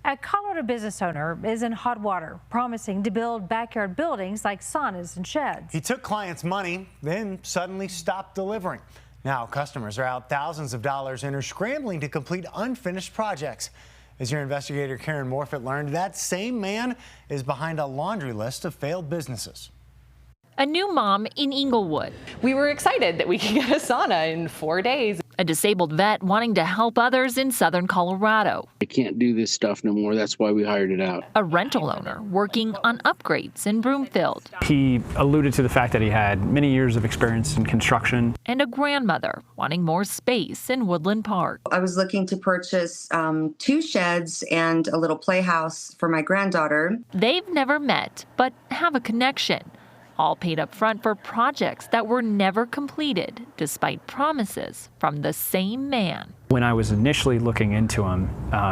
A Colorado business owner is in hot water, promising to build backyard buildings like saunas and sheds. He took clients' money, then suddenly stopped delivering. Now customers are out thousands of dollars and are scrambling to complete unfinished projects. As your investigator Karen Morfitt learned, that same man is behind a laundry list of failed businesses. A new mom in Inglewood. We were excited that we could get a sauna in 4 days. A disabled vet wanting to help others in southern Colorado. I can't do this stuff no more. That's why we hired it out. A rental owner working on upgrades in Broomfield. He alluded to the fact that he had many years of experience in construction. And a grandmother wanting more space in Woodland Park. I was looking to purchase 2 sheds and a little playhouse for my granddaughter. They've never met, but have a connection. All paid up front for projects that were never completed, despite promises from the same man. When I was initially looking into him,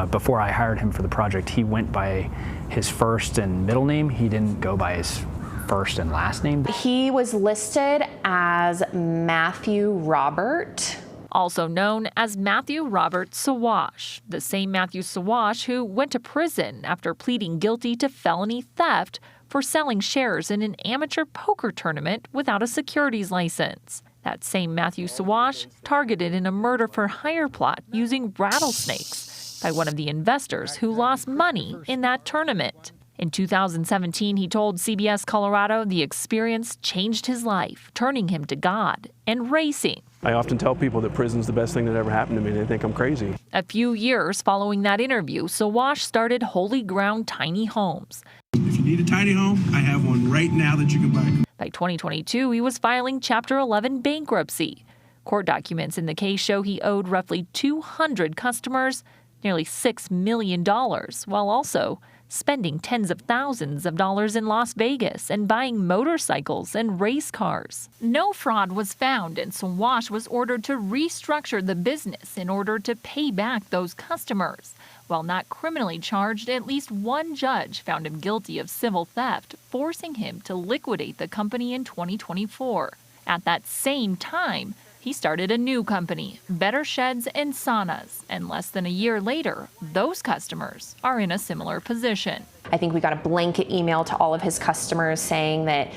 before I hired him for the project, he went by his first and middle name. He didn't go by his first and last name. He was listed as Matthew Robert. Also known as Matthew Robert Sawash, the same Matthew Sawash who went to prison after pleading guilty to felony theft for selling shares in an amateur poker tournament without a securities license. That same Matthew Sawash targeted in a murder-for-hire plot using rattlesnakes by one of the investors who lost money in that tournament. In 2017, he told CBS Colorado the experience changed his life, turning him to God and racing. I often tell people that prison's the best thing that ever happened to me. They think I'm crazy. A few years following that interview, Sawash started Holy Ground Tiny Homes. If you need a tiny home, I have one right now that you can buy. By 2022, he was filing Chapter 11 bankruptcy. Court documents in the case show he owed roughly 200 customers nearly $6 million, while also spending tens of thousands of dollars in Las Vegas and buying motorcycles and race cars. No fraud was found, and Sawash was ordered to restructure the business in order to pay back those customers. While not criminally charged, at least one judge found him guilty of civil theft, forcing him to liquidate the company in 2024. At that same time, he started a new company, Better Sheds and Saunas, and less than a year later, those customers are in a similar position. I think we got a blanket email to all of his customers saying that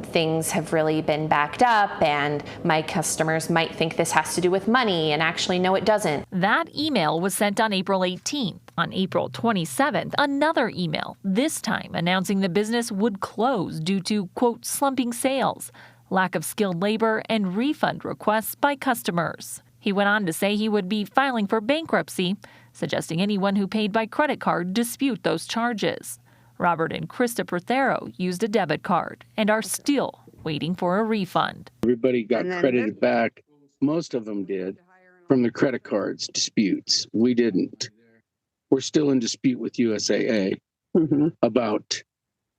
things have really been backed up and my customers might think this has to do with money, and actually, no, it doesn't. That email was sent on April 18th. On April 27th, another email, this time announcing the business would close due to, quote, slumping sales, lack of skilled labor, and refund requests by customers. He went on to say he would be filing for bankruptcy, suggesting anyone who paid by credit card dispute those charges. Robert and Krista Prothero used a debit card and are still waiting for a refund. Everybody got credited back. Most of them did from the credit cards disputes. We didn't. We're still in dispute with USAA about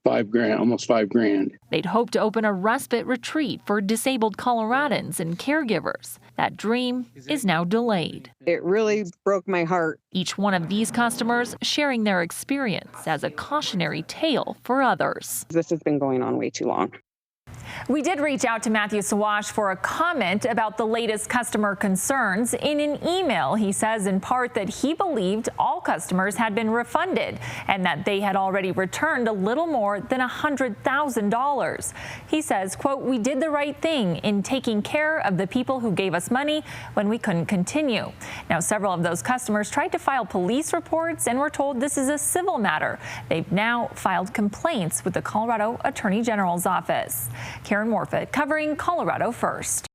$5,000, almost $5,000. They'd hoped to open a respite retreat for disabled Coloradans and caregivers. That dream is now delayed. It really broke my heart. Each one of these customers sharing their experience as a cautionary tale for others. This has been going on way too long. We did reach out to Matthew Sawash for a comment about the latest customer concerns. In an email, he says in part that he believed all customers had been refunded and that they had already returned a little more than $100,000. He says, quote, "We did the right thing in taking care of the people who gave us money when we couldn't continue." Now, several of those customers tried to file police reports and were told this is a civil matter. They've now filed complaints with the Colorado Attorney General's office. Karen Morfitt covering Colorado First.